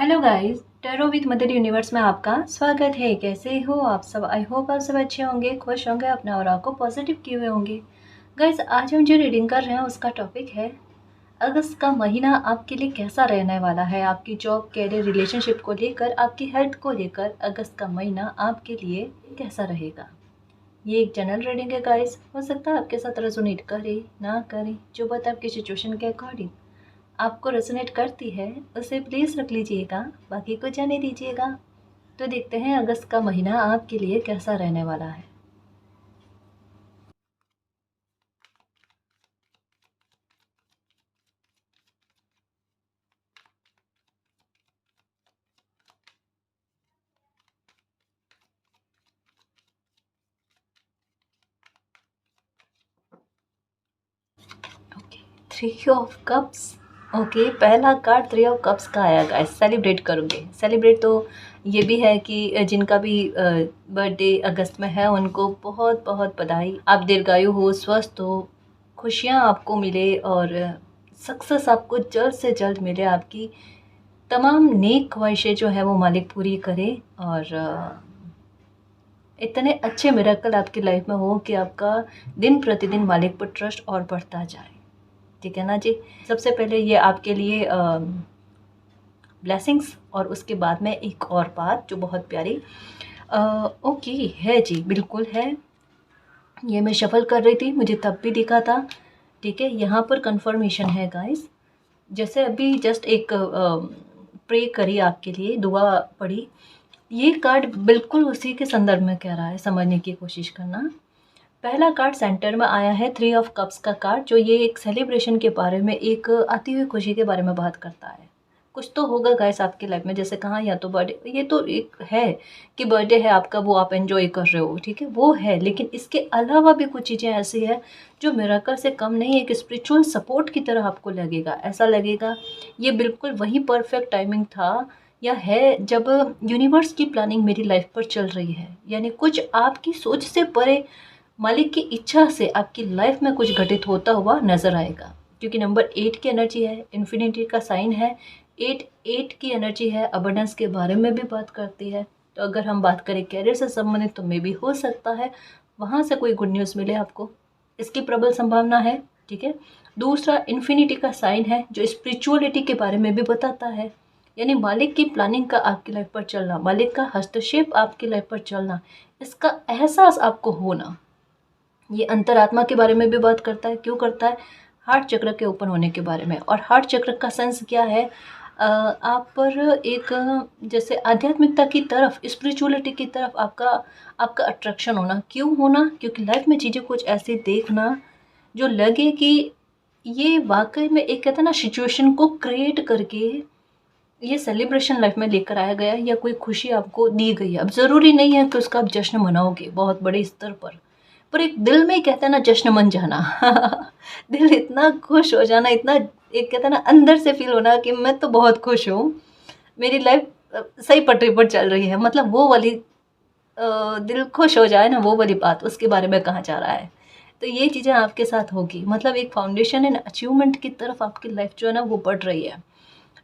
Hello guys, tarot with mother universe में आपका स्वागत है। कैसे हो आप सब? आई होप आप सब अच्छे होंगे, खुश होंगे, अपने ऑरा को पॉजिटिव किए हुए होंगे। गाइस, आज हम जो रीडिंग कर रहे हैं उसका टॉपिक है अगस्त का महीना आपके लिए कैसा रहने वाला है। आपकी जॉब, कैरियर, रिलेशनशिप को लेकर, आपकी हेल्थ को लेकर अगस्त का महीना आपके लिए कैसा रहेगा। ये एक जनरल रीडिंग है गाइस, हो सकता है आपके साथ रेजोनेट करे ना करे, जो बात आपकी सिचुएशन के अकॉर्डिंग आपको रेजोनेट करती है उसे प्लीज़ रख लीजिएगा, बाकी को जाने दीजिएगा। तो देखते हैं अगस्त का महीना आपके लिए कैसा रहने वाला है। Okay, three of cups. Okay, पहला कार्ड थ्री ऑफ कप्स का आया गाइस। सेलिब्रेट करोगे, सेलिब्रेट तो ये भी है कि जिनका भी बर्थडे अगस्त में है उनको बहुत बहुत बधाई। आप दीर्घायु हो, स्वस्थ हो, खुशियाँ आपको मिले और सक्सेस आपको जल्द से जल्द मिले। आपकी तमाम नेक ख्वाहिशें जो है वो मालिक पूरी करे और इतने अच्छे मिरेकल आपकी लाइफ में हो कि आपका दिन प्रतिदिन मालिक पर ट्रस्ट और बढ़ता जाए। ठीक है ना जी। सबसे पहले ये आपके लिए ब्लेसिंग्स, और उसके बाद में एक और बात जो बहुत प्यारी ओके है जी, बिल्कुल है। ये मैं शफल कर रही थी, मुझे तब भी दिखा था। ठीक है, यहाँ पर कंफर्मेशन है गाइस। जैसे अभी जस्ट एक प्रे करी, आपके लिए दुआ पड़ी, ये कार्ड बिल्कुल उसी के संदर्भ में कह रहा है, समझने की कोशिश करना। पहला कार्ड सेंटर में आया है थ्री ऑफ कप्स का कार्ड, जो ये एक सेलिब्रेशन के बारे में, एक आती हुई खुशी के बारे में बात करता है। कुछ तो होगा गाइस आपकी लाइफ में, जैसे कहा या तो बर्थडे, ये तो एक है कि बर्थडे है आपका, वो आप एंजॉय कर रहे हो, ठीक है, वो है। लेकिन इसके अलावा भी कुछ चीज़ें ऐसी है जो मिरेकल से कम नहीं है, एक स्पिरिचुअल सपोर्ट की तरह आपको लगेगा। ऐसा लगेगा ये बिल्कुल वही परफेक्ट टाइमिंग था या है जब यूनिवर्स की प्लानिंग मेरी लाइफ पर चल रही है। यानी कुछ आपकी सोच से परे, मालिक की इच्छा से आपकी लाइफ में कुछ घटित होता हुआ नजर आएगा। क्योंकि नंबर 8 की एनर्जी है, इन्फिनिटी का साइन है। 8 की एनर्जी है, अबंडेंस के बारे में भी बात करती है। तो अगर हम बात करें कैरियर से संबंधित, तो मे भी हो सकता है वहाँ से कोई गुड न्यूज़ मिले आपको, इसकी प्रबल संभावना है। ठीक है, दूसरा इन्फिनिटी का साइन है जो स्पिरिचुअलिटी के बारे में भी बताता है। यानी मालिक की प्लानिंग का आपकी लाइफ पर चलना, मालिक का हस्तक्षेप आपकी लाइफ पर चलना, इसका एहसास आपको होना। ये अंतरात्मा के बारे में भी बात करता है। क्यों करता है? हार्ट चक्र के ओपन होने के बारे में। और हार्ट चक्र का सेंस क्या है? आप पर एक जैसे आध्यात्मिकता की तरफ, स्पिरिचुअलिटी की तरफ आपका आपका अट्रैक्शन होना। क्यों होना? क्योंकि लाइफ में चीज़ें कुछ ऐसी देखना जो लगे कि ये वाकई में एक, कहते हैं ना, सिचुएशन को क्रिएट करके ये सेलिब्रेशन लाइफ में लेकर आया गया है, या कोई खुशी आपको दी गई है। अब ज़रूरी नहीं है कि उसका आप जश्न मनाओगे बहुत बड़े स्तर पर एक दिल में, कहते हैं ना, जश्न मन जाना दिल इतना खुश हो जाना, इतना एक, कहते हैं ना, अंदर से फील होना कि मैं तो बहुत खुश हूँ, मेरी लाइफ सही पटरी पर चल रही है। मतलब वो वाली दिल खुश हो जाए ना, वो वाली बात, उसके बारे में कहा जा रहा है। तो ये चीज़ें आपके साथ होगी। मतलब एक फाउंडेशन एंड अचीवमेंट की तरफ आपकी लाइफ जो है ना वो बढ़ रही है।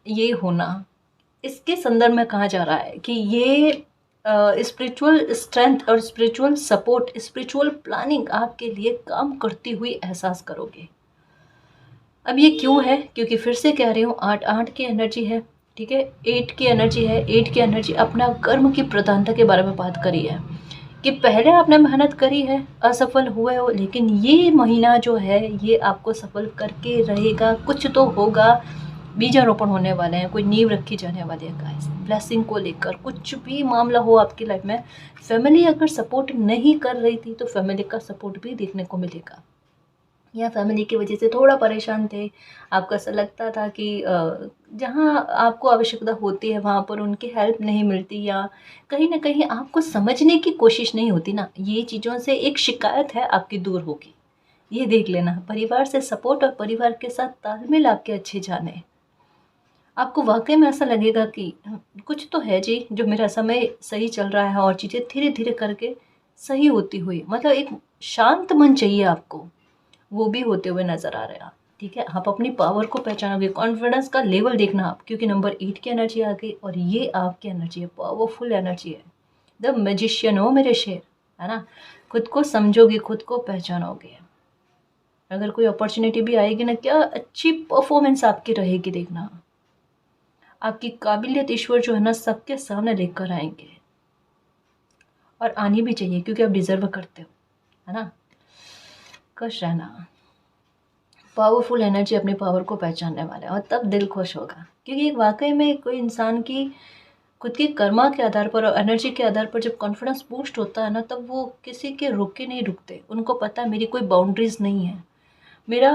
ये होना, इसके संदर्भ में कहा जा रहा है कि ये स्पिरिचुअल स्ट्रेंथ और स्पिरिचुअल सपोर्ट, स्पिरिचुअल प्लानिंग आपके लिए काम करती हुई एहसास करोगे। अब ये क्यों है? क्योंकि फिर से कह रही हूँ, 8 की एनर्जी है। ठीक है, 8 की एनर्जी है। 8 की एनर्जी अपना कर्म की प्रधानता के बारे में बात करी है कि पहले आपने मेहनत करी है, असफल हुए हो, लेकिन ये महीना जो है ये आपको सफल करके रहेगा। कुछ तो होगा, बीजारोपण होने वाले हैं, कोई नींव रखी जाने वाली है गाइस। ब्लेसिंग को लेकर कुछ भी मामला हो आपकी लाइफ में, फैमिली अगर सपोर्ट नहीं कर रही थी तो फैमिली का सपोर्ट भी देखने को मिलेगा। या फैमिली की वजह से थोड़ा परेशान थे, आपको ऐसा लगता था कि जहाँ आपको आवश्यकता होती है वहाँ पर उनकी हेल्प नहीं मिलती, या कहीं ना कहीं आपको समझने की कोशिश नहीं होती ना, ये चीज़ों से एक शिकायत है आपकी दूर होगी। ये देख लेना, परिवार से सपोर्ट और परिवार के साथ तालमेल आपके अच्छे जाने, आपको वाकई में ऐसा लगेगा कि कुछ तो है जी, जो मेरा समय सही चल रहा है और चीज़ें धीरे धीरे करके सही होती हुई, मतलब एक शांत मन चाहिए आपको, वो भी होते हुए नज़र आ रहा है। ठीक है, आप अपनी पावर को पहचानोगे, कॉन्फिडेंस का लेवल देखना आप, क्योंकि नंबर 8 की एनर्जी आ गई और ये आपकी एनर्जी है, पावरफुल एनर्जी है। द मैजिशियन हो मेरे शेर, है ना। खुद को समझोगे, खुद को पहचानोगे। अगर कोई अपॉर्चुनिटी भी आएगी ना, क्या अच्छी परफॉर्मेंस आपकी रहेगी, देखना आपकी काबिलियत ईश्वर जो है ना सबके सामने लेकर आएंगे। और आनी भी चाहिए, क्योंकि आप डिजर्व करते हो, है ना। खुश रहना, पावरफुल एनर्जी अपनी पावर को पहचानने वाला है, और तब दिल खुश होगा, क्योंकि वाकई में कोई इंसान की खुद की कर्मा के आधार पर और एनर्जी के आधार पर जब कॉन्फिडेंस बूस्ट होता है ना, तब वो किसी के रुके नहीं रुकते। उनको पता है मेरी कोई बाउंड्रीज नहीं है। मेरा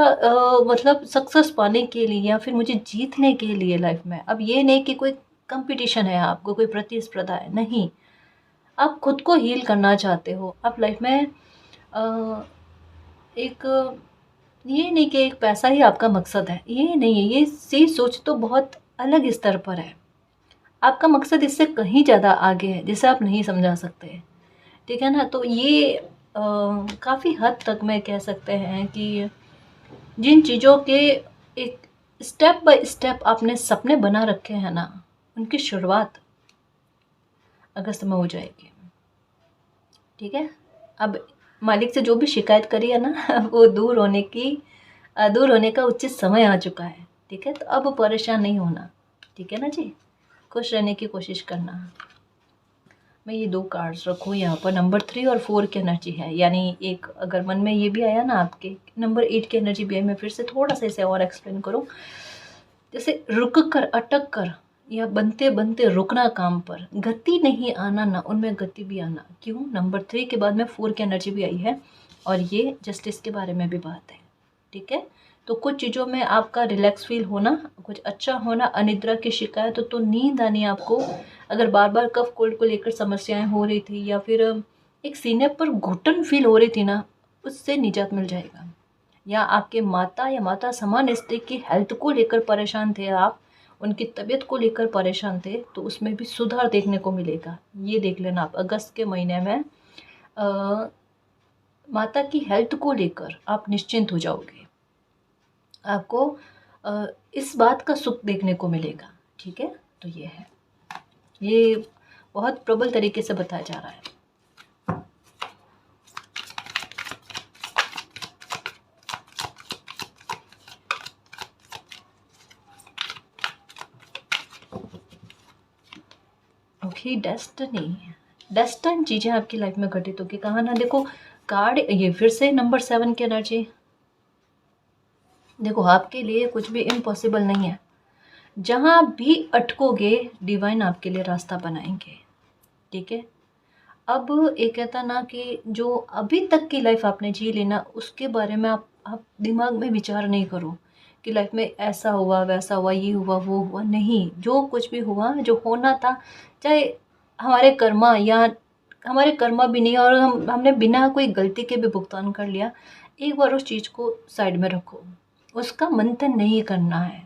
मतलब सक्सेस पाने के लिए या फिर मुझे जीतने के लिए लाइफ में, अब ये नहीं कि कोई कंपटीशन है, आपको कोई प्रतिस्पर्धा है, नहीं। आप खुद को हील करना चाहते हो, आप लाइफ में एक, ये नहीं कि एक पैसा ही आपका मकसद है, ये नहीं है। ये सी सोच तो बहुत अलग स्तर पर है। आपका मकसद इससे कहीं ज़्यादा आगे है, जिसे आप नहीं समझा सकते, ठीक है ना। तो ये काफ़ी हद तक मैं कह सकते हैं कि जिन चीज़ों के एक स्टेप बाय स्टेप आपने सपने बना रखे हैं ना, उनकी शुरुआत अगस्त में हो जाएगी, ठीक है। अब मालिक से जो भी शिकायत करी है ना वो दूर होने का उचित समय आ चुका है, ठीक है। तो अब परेशान नहीं होना, ठीक है ना जी। खुश रहने की कोशिश करना। मैं ये 2 कार्ड्स रखूँ यहाँ पर, नंबर 3 और 4 की एनर्जी है, यानी एक अगर मन में ये भी आया ना आपके, नंबर 8 की एनर्जी भी आई। मैं फिर से थोड़ा सा इसे और एक्सप्लेन करूँ, जैसे रुक कर, अटक कर, या बनते बनते रुकना काम पर, गति नहीं आना ना, उनमें गति भी आना। क्यों? नंबर 3 के बाद में 4 की एनर्जी भी आई है, और ये जस्टिस के बारे में भी बात है, ठीक है। तो कुछ चीज़ों में आपका रिलैक्स फील होना, कुछ अच्छा होना, अनिद्रा की शिकायत हो तो नींद आनी आपको, अगर बार बार कफ कोल्ड को लेकर समस्याएं हो रही थी, या फिर एक सीने पर घुटन फील हो रही थी ना, उससे निजात मिल जाएगा। या आपके माता या माता समान स्त्री की हेल्थ को लेकर परेशान थे आप, उनकी तबीयत को लेकर परेशान थे, तो उसमें भी सुधार देखने को मिलेगा। ये देख लेना आप अगस्त के महीने में माता की हेल्थ को लेकर आप निश्चिंत हो जाओगे। आपको इस बात का सुख देखने को मिलेगा, ठीक है। तो ये है, ये बहुत प्रबल तरीके से बताया जा रहा है। ओके, डेस्टिन चीज़ें आपकी लाइफ में घटित होगी, कहा ना। देखो कार्ड, ये फिर से नंबर 7 की एनर्जी। देखो आपके लिए कुछ भी इम्पॉसिबल नहीं है, जहाँ भी अटकोगे डिवाइन आपके लिए रास्ता बनाएंगे, ठीक है। अब एक कहता ना कि जो अभी तक की लाइफ आपने जी लेना, उसके बारे में आप दिमाग में विचार नहीं करो कि लाइफ में ऐसा हुआ, वैसा हुआ, ये हुआ, वो हुआ, नहीं। जो कुछ भी हुआ, जो होना था, चाहे हमारे कर्मा या हमारे कर्मा भी नहीं, और हमने बिना कोई गलती के भी भुगतान कर लिया, एक बार उस चीज़ को साइड में रखो, उसका मंथन नहीं करना है।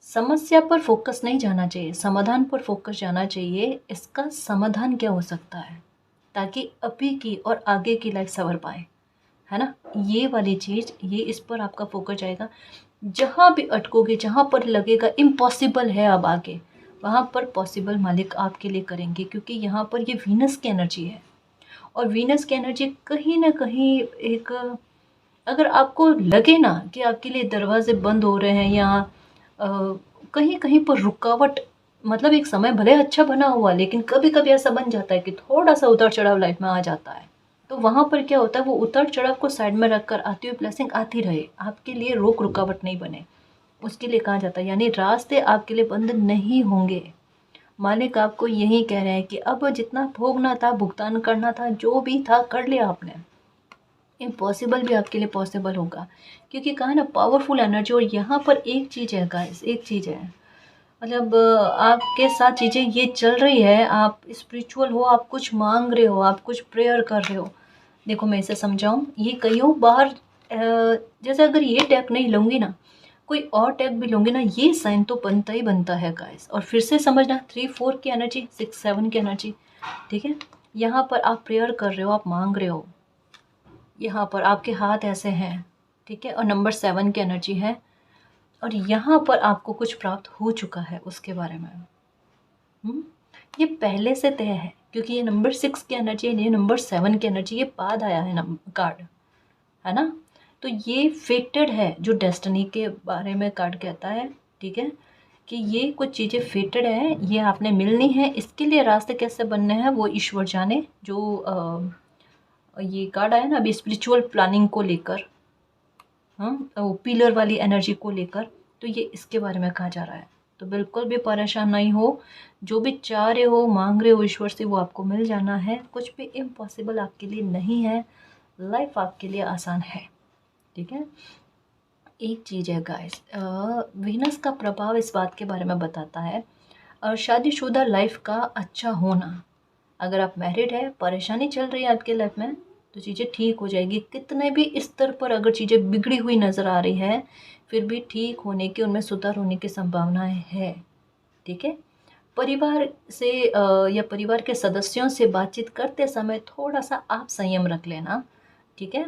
समस्या पर फोकस नहीं जाना चाहिए, समाधान पर फोकस जाना चाहिए। इसका समाधान क्या हो सकता है, ताकि अभी की और आगे की लाइफ संवर पाए, है ना। ये वाली चीज़, ये इस पर आपका फोकस जाएगा। जहाँ भी अटकोगे, जहाँ पर लगेगा इम्पॉसिबल है अब आगे, वहाँ पर पॉसिबल मालिक आपके लिए करेंगे, क्योंकि यहाँ पर ये वीनस की एनर्जी है। और वीनस की एनर्जी कहीं ना कहीं एक, अगर आपको लगे ना कि आपके लिए दरवाजे बंद हो रहे हैं, या कहीं कहीं पर रुकावट, मतलब एक समय भले अच्छा बना हुआ, लेकिन कभी कभी ऐसा बन जाता है कि थोड़ा सा उतार चढ़ाव लाइफ में आ जाता है, तो वहाँ पर क्या होता है, वो उतार चढ़ाव को साइड में रखकर आती हुई ब्लेसिंग आती रहे, आपके लिए रोक रुकावट नहीं बने, उसके लिए कहा जाता है। यानी रास्ते आपके लिए बंद नहीं होंगे। मालिक आपको यही कह रहे हैं कि अब जितना भोगना था, भुगतान करना था, जो भी था कर लिया आपने, इम्पॉसिबल भी आपके लिए पॉसिबल होगा, क्योंकि कहा ना पावरफुल एनर्जी। और यहाँ पर एक चीज़ है गाइस, एक चीज़ है, मतलब आपके साथ चीज़ें ये चल रही है, आप स्पिरिचुअल हो, आप कुछ मांग रहे हो, आप कुछ प्रेयर कर रहे हो। देखो मैं इसे समझाऊँ, ये कईयों बाहर जैसे अगर ये टैग नहीं लूँगी ना, कोई और टैग भी लूँगी ना, ये साइन तो बनता ही बनता है गाइस। और फिर से समझना, 3-4 की एनर्जी, 6-7 की एनर्जी, ठीक है। यहाँ पर आप प्रेयर कर रहे हो, आप मांग रहे हो, यहाँ पर आपके हाथ ऐसे हैं, ठीक है, और नंबर 7 की एनर्जी है, और यहाँ पर आपको कुछ प्राप्त हो चुका है उसके बारे में। ये पहले से तय है, क्योंकि ये नंबर 6 की एनर्जी है, ये नंबर 7 की एनर्जी, ये बाद आया है नंबर कार्ड, है ना। तो ये फेटेड है, जो डेस्टिनी के बारे में कार्ड कहता है, ठीक है, कि ये कुछ चीज़ें फेटेड है, ये आपने मिलनी है। इसके लिए रास्ते कैसे बनने हैं वो ईश्वर जाने। जो ये कार्ड आया ना अभी स्पिरिचुअल प्लानिंग को लेकर, हाँ, वो पिलर वाली एनर्जी को लेकर, तो ये इसके बारे में कहा जा रहा है। तो बिल्कुल भी परेशान नहीं हो, जो भी चाह रहे हो, मांग रहे हो ईश्वर से, वो आपको मिल जाना है। कुछ भी इम्पॉसिबल आपके लिए नहीं है, लाइफ आपके लिए आसान है, ठीक है। एक चीज़ है गाइस, वीनस का प्रभाव इस बात के बारे में बताता है, शादीशुदा लाइफ का अच्छा होना। अगर आप मैरिड है, परेशानी चल रही है आपके लाइफ में, तो चीज़ें ठीक हो जाएगी। कितने भी स्तर पर अगर चीज़ें बिगड़ी हुई नज़र आ रही है, फिर भी ठीक होने की, उनमें सुधार होने की संभावनाएं है, ठीक है। परिवार से या परिवार के सदस्यों से बातचीत करते समय थोड़ा सा आप संयम रख लेना, ठीक है।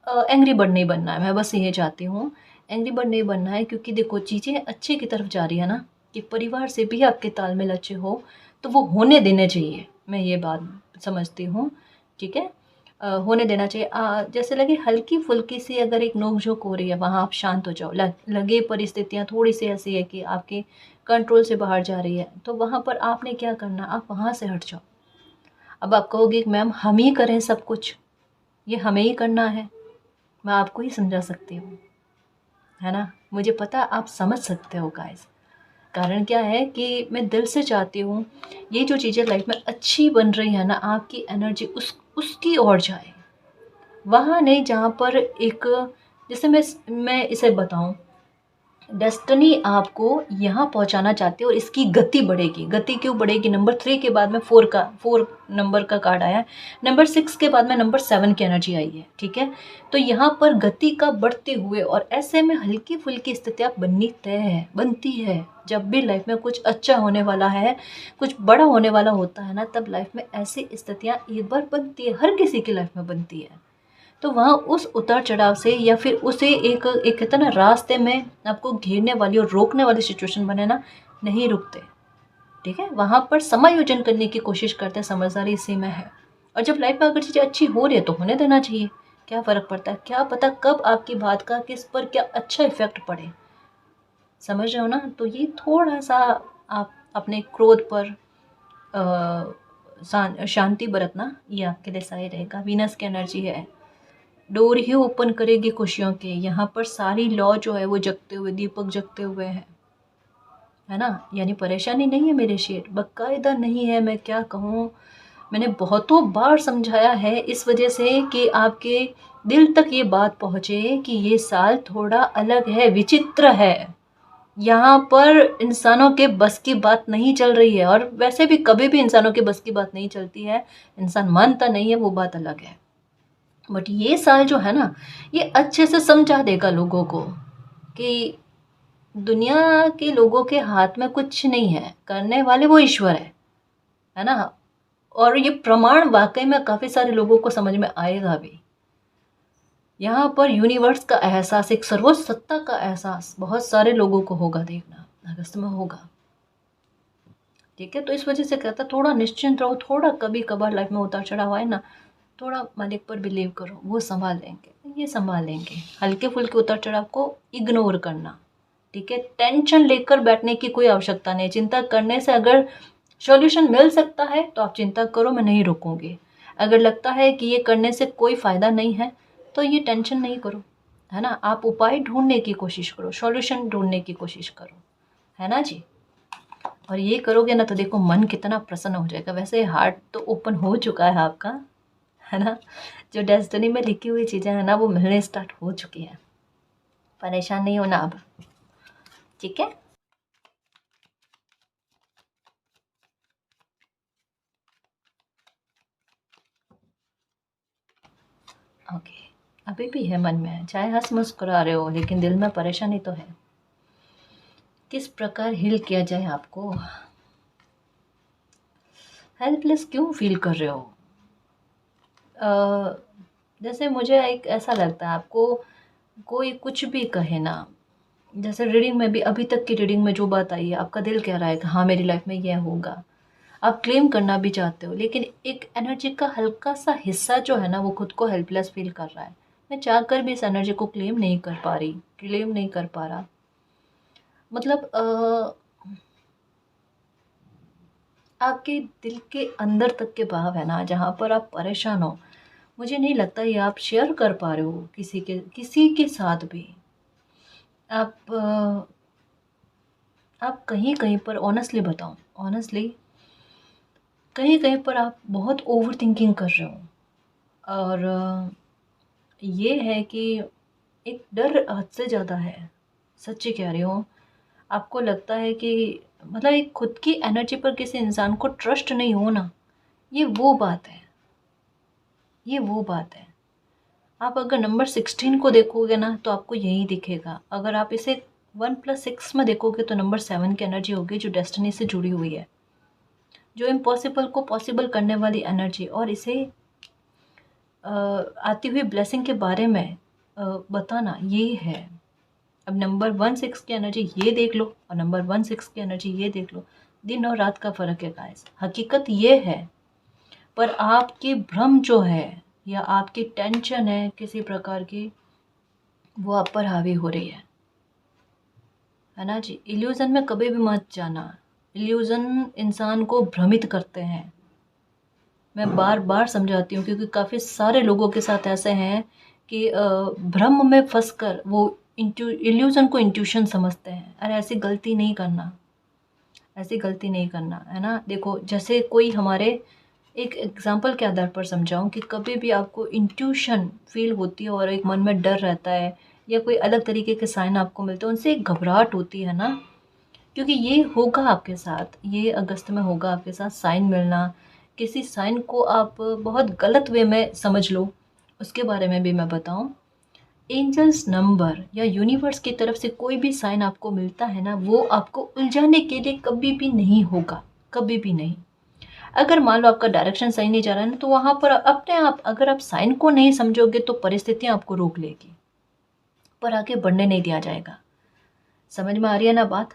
एंग्री बर्ड नहीं बनना है, मैं बस ये चाहती हूँ, एंग्री बर्ड नहीं बनना है, क्योंकि देखो चीज़ें अच्छे की तरफ जा रही है ना, कि परिवार से भी आपके तालमेल अच्छे हो, तो वो होने देने चाहिए, मैं ये बात समझती हूँ, ठीक है। होने देना चाहिए। जैसे लगे हल्की फुल्की सी अगर एक नोक-झोंक हो रही है, वहाँ आप शांत हो जाओ। लगे परिस्थितियाँ थोड़ी सी ऐसी है कि आपके कंट्रोल से बाहर जा रही है, तो वहाँ पर आपने क्या करना, आप वहाँ से हट जाओ। अब आप कहोगे कि मैम हम ही करें सब कुछ, ये हमें ही करना है, मैं आपको ही समझा सकती हूँ, है ना। मुझे पता आप समझ सकते हो गाइस। कारण क्या है कि मैं दिल से चाहती हूँ ये जो चीज़ें लाइफ में अच्छी बन रही है ना, आपकी एनर्जी उसकी ओर जाए, वहाँ नहीं जहाँ पर एक, जैसे मैं इसे बताऊँ, डेस्टिनी आपको यहाँ पहुँचाना चाहती है, और इसकी गति बढ़ेगी। गति क्यों बढ़ेगी? नंबर 3 के बाद में 4 नंबर का कार्ड आया है, नंबर 6 के बाद में नंबर 7 की एनर्जी आई है, ठीक है। तो यहाँ पर गति का बढ़ते हुए, और ऐसे में हल्की फुल्की स्थितियाँ बननी तय है, बनती है। जब भी लाइफ में कुछ अच्छा होने वाला है, कुछ बड़ा होने वाला होता है ना, तब लाइफ में ऐसी स्थितियाँ एक बार बनती है, हर किसी की लाइफ में बनती है। तो वहाँ उस उतार चढ़ाव से, या फिर उसे एक एक कहते हैं ना, रास्ते में आपको घेरने वाली और रोकने वाली सिचुएशन बने ना, नहीं रुकते, ठीक है। वहाँ पर समायोजन करने की कोशिश करते हैं, समझदारी इसी में है। और जब लाइफ में अगर चीज़ें अच्छी हो रही है तो होने देना चाहिए, क्या फ़र्क पड़ता है, क्या पता कब आपकी बात का किस पर क्या अच्छा इफेक्ट पड़े, समझ रहे हो ना। तो ये थोड़ा सा आप अपने क्रोध पर शांति बरतना, ये आपके लिए सही रहेगा। वीनस की एनर्जी है, डोर ही ओपन करेगी खुशियों के। यहाँ पर सारी लौ जो है वो जगते हुए, दीपक जगते हुए है ना। यानी परेशानी नहीं है मेरे शेर, बाकायदा नहीं है। मैं क्या कहूँ, मैंने बहुतों बार समझाया है, इस वजह से कि आपके दिल तक ये बात पहुँचे कि ये साल थोड़ा अलग है, विचित्र है। यहाँ पर इंसानों के बस की बात नहीं चल रही है, और वैसे भी कभी भी इंसानों के बस की बात नहीं चलती है। इंसान मानता नहीं है, वो बात अलग है। बट ये साल जो है ना, ये अच्छे से समझा देगा लोगों को कि दुनिया के लोगों के हाथ में कुछ नहीं है, करने वाले वो ईश्वर है ना। और ये प्रमाण वाकई में काफ़ी सारे लोगों को समझ में आएगा भी। यहाँ पर यूनिवर्स का एहसास, एक सर्वोच्च सत्ता का एहसास बहुत सारे लोगों को होगा, देखना अगस्त में होगा, ठीक है। तो इस वजह से कहता थोड़ा निश्चिंत रहो, थोड़ा कभी कभार लाइफ में उतार चढ़ाव आए ना, थोड़ा मालिक पर बिलीव करो, वो संभाल लेंगे, ये संभाल लेंगे। हल्के फुल्के उतार चढ़ाव को इग्नोर करना, ठीक है। टेंशन लेकर बैठने की कोई आवश्यकता नहीं। चिंता करने से अगर सॉल्यूशन मिल सकता है तो आप चिंता करो, मैं नहीं रुकूंगी। अगर लगता है कि ये करने से कोई फ़ायदा नहीं है, तो ये टेंशन नहीं करो, है ना। आप उपाय ढूंढने की कोशिश करो, सॉल्यूशन ढूंढने की कोशिश करो, है ना जी। और ये करोगे ना तो देखो मन कितना प्रसन्न हो जाएगा। वैसे हार्ट तो ओपन हो चुका है आपका, है ना। जो डेस्टिनी में लिखी हुई चीज़ें हैं ना, वो मिलने स्टार्ट हो चुकी हैं। परेशान नहीं होना अब, ठीक है। ओके, अभी भी है मन में, चाहे हंस मुस्कुरा रहे हो, लेकिन दिल में परेशानी तो है। किस प्रकार हील किया जाए आपको? हेल्पलेस क्यों फील कर रहे हो? जैसे मुझे एक ऐसा लगता है आपको, कोई कुछ भी कहे ना, जैसे रीडिंग में भी अभी तक की रीडिंग में जो बात आई है, आपका दिल कह रहा है कि हाँ मेरी लाइफ में ये होगा, आप क्लेम करना भी चाहते हो, लेकिन एक एनर्जी का हल्का सा हिस्सा जो है ना वो खुद को हेल्पलेस फील कर रहा है। मैं चाहकर भी इस एनर्जी को क्लेम नहीं कर पा रही, क्लेम नहीं कर पा रहा। मतलब आपके दिल के अंदर तक के भाव है ना, जहाँ पर आप परेशान हो, मुझे नहीं लगता ये आप शेयर कर पा रहे हो किसी के साथ भी। आप आप कहीं कहीं पर ऑनेस्टली बताओ, ऑनेस्टली कहीं कहीं पर आप बहुत ओवर थिंकिंग कर रहे हो। और ये है कि एक डर हद से ज़्यादा है, सच्ची कह रही हूँ। आपको लगता है कि मतलब एक खुद की एनर्जी पर किसी इंसान को ट्रस्ट नहीं हो ना, ये वो बात है, ये वो बात है। आप अगर नंबर 16 को देखोगे ना तो आपको यही दिखेगा। अगर आप इसे 1+6 में देखोगे तो नंबर 7 की एनर्जी होगी, जो डेस्टिनी से जुड़ी हुई है, जो इम्पॉसिबल को पॉसिबल करने वाली एनर्जी। और इसे आती हुई ब्लेसिंग के बारे में बताना ये है। अब नंबर 1-6 की एनर्जी ये देख लो और नंबर 1-6 की एनर्जी ये देख लो, दिन और रात का फ़र्क है गाइस, हकीकत ये है। पर आपकी भ्रम जो है या आपकी टेंशन है किसी प्रकार की, वो आप पर हावी हो रही है ना जी। इल्यूज़न में कभी भी मत जाना, इल्यूज़न इंसान को भ्रमित करते हैं। मैं बार बार समझाती हूँ क्योंकि काफ़ी सारे लोगों के साथ ऐसे हैं कि भ्रम में फंसकर वो इल्यूज़न को इंट्यूशन समझते हैं। अरे ऐसी गलती नहीं करना, ऐसी गलती नहीं करना, है ना। देखो जैसे कोई हमारे, एक एग्जांपल के आधार पर समझाऊं कि कभी भी आपको इंट्यूशन फील होती है और एक मन में डर रहता है या कोई अलग तरीके के साइन आपको मिलते हैं, उनसे एक घबराहट होती है ना, क्योंकि ये होगा आपके साथ, ये अगस्त में होगा आपके साथ साइन मिलना। किसी साइन को आप बहुत गलत वे में समझ लो, उसके बारे में भी मैं बताऊं। एंजल्स नंबर या यूनिवर्स की तरफ से कोई भी साइन आपको मिलता है ना, वो आपको उलझाने के लिए कभी भी नहीं होगा, कभी भी नहीं। अगर मान लो आपका डायरेक्शन सही नहीं जा रहा है ना, तो वहाँ पर अपने आप अगर आप साइन को नहीं समझोगे तो परिस्थितियाँ आपको रोक लेगी, पर आगे बढ़ने नहीं दिया जाएगा। समझ में आ रही है ना बात।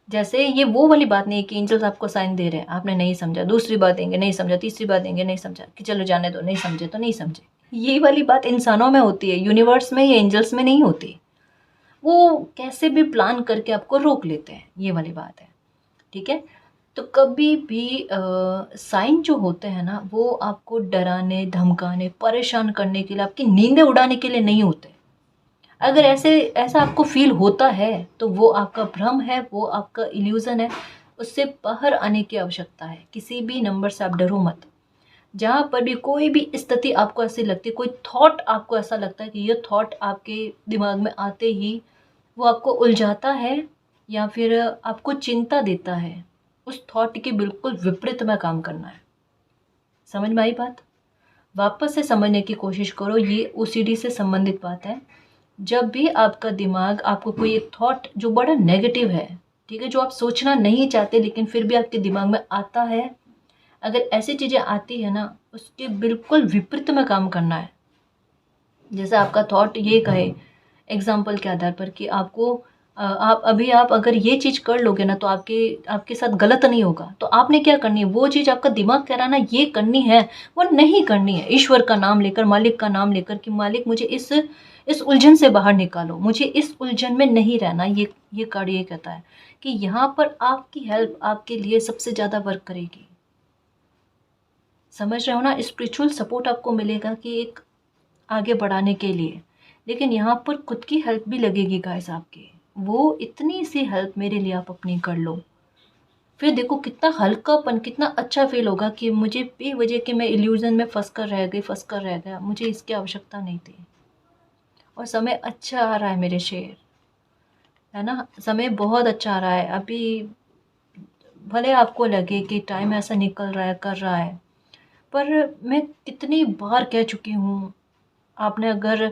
जैसे ये वो वाली बात नहीं है कि एंजल्स आपको साइन दे रहे हैं, आपने नहीं समझा, दूसरी बात देंगे नहीं समझा, तीसरी बात देंगे नहीं समझा, कि चलो जाने दो, नहीं समझे तो नहीं समझे। ये वाली बात इंसानों में होती है, यूनिवर्स में या एंजल्स में नहीं होती। वो कैसे भी प्लान करके आपको रोक लेते हैं, ये वाली बात है, ठीक है। तो कभी भी साइन जो होते हैं ना, वो आपको डराने, धमकाने, परेशान करने के लिए, आपकी नींदें उड़ाने के लिए नहीं होते। अगर ऐसा आपको फील होता है तो वो आपका भ्रम है, वो आपका इल्यूज़न है। उससे बाहर आने की आवश्यकता है। किसी भी नंबर से आप डरो मत। जहाँ पर भी कोई भी स्थिति आपको ऐसी लगती है, कोई थॉट आपको ऐसा लगता है कि ये थॉट आपके दिमाग में आते ही वो आपको उलझाता है या फिर आपको चिंता देता है, उस थॉट के बिल्कुल विपरीत में काम करना है। समझ में आई बात? वापस से समझने की कोशिश करो, ये ओसीडी से संबंधित बात है। जब भी आपका दिमाग आपको कोई एक थॉट जो बड़ा नेगेटिव है, ठीक है, जो आप सोचना नहीं चाहते लेकिन फिर भी आपके दिमाग में आता है, अगर ऐसी चीज़ें आती है ना, उसके बिल्कुल विपरीत में काम करना है। जैसे आपका थॉट ये कहे एग्जाम्पल के आधार पर कि आपको आप अगर ये चीज़ कर लोगे ना तो आपके आपके साथ गलत नहीं होगा, तो आपने क्या करनी है, वो चीज़ आपका दिमाग कह रहा है ना ये करनी है, वो नहीं करनी है। ईश्वर का नाम लेकर, मालिक का नाम लेकर कि मालिक मुझे इस उलझन से बाहर निकालो, मुझे इस उलझन में नहीं रहना। ये कार्ड ये कहता है कि यहाँ पर आपकी हेल्प आपके लिए सबसे ज़्यादा वर्क करेगी। समझ रहे हो ना? स्पिरिचुअल सपोर्ट आपको मिलेगा कि एक आगे बढ़ाने के लिए, लेकिन यहाँ पर खुद की हेल्प भी लगेगी गाइस आपके। वो इतनी सी हेल्प मेरे लिए आप अपनी कर लो, फिर देखो कितना हल्कापन, कितना अच्छा फील होगा कि मुझे बेवजह के मैं इल्यूजन में फंस कर रह गया, मुझे इसकी आवश्यकता नहीं थी। और समय अच्छा आ रहा है मेरे शेर, है ना, समय बहुत अच्छा आ रहा है। अभी भले आपको लगे कि टाइम ऐसा निकल रहा है, कर रहा है, पर मैं कितनी बार कह चुकी हूँ। आपने अगर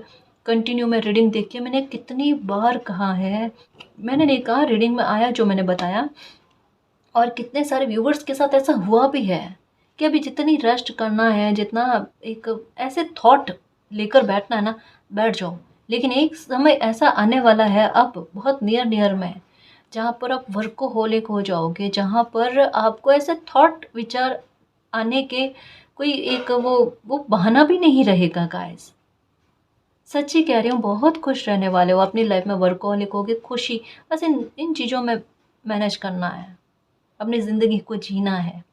कंटिन्यू में रीडिंग देखी है, मैंने कितनी बार कहा है, मैंने नहीं कहा, रीडिंग में आया जो मैंने बताया। और कितने सारे व्यूवर्स के साथ ऐसा हुआ भी है कि अभी जितनी रेस्ट करना है, जितना एक ऐसे थॉट लेकर बैठना है ना, बैठ जाओ। लेकिन एक समय ऐसा आने वाला है अब बहुत नियर नियर में, जहाँ पर आप वर्कोहोलिक हो जाओगे, जहाँ पर आपको ऐसे थॉट विचार आने के कोई एक वो बहाना भी नहीं रहेगा गाइस। सच्ची कह रही हूँ, बहुत खुश रहने वाले हो अपनी लाइफ में, वर्कोहॉलिक होगे, खुशी, बस इन इन चीज़ों में मैनेज करना है, अपनी ज़िंदगी को जीना है।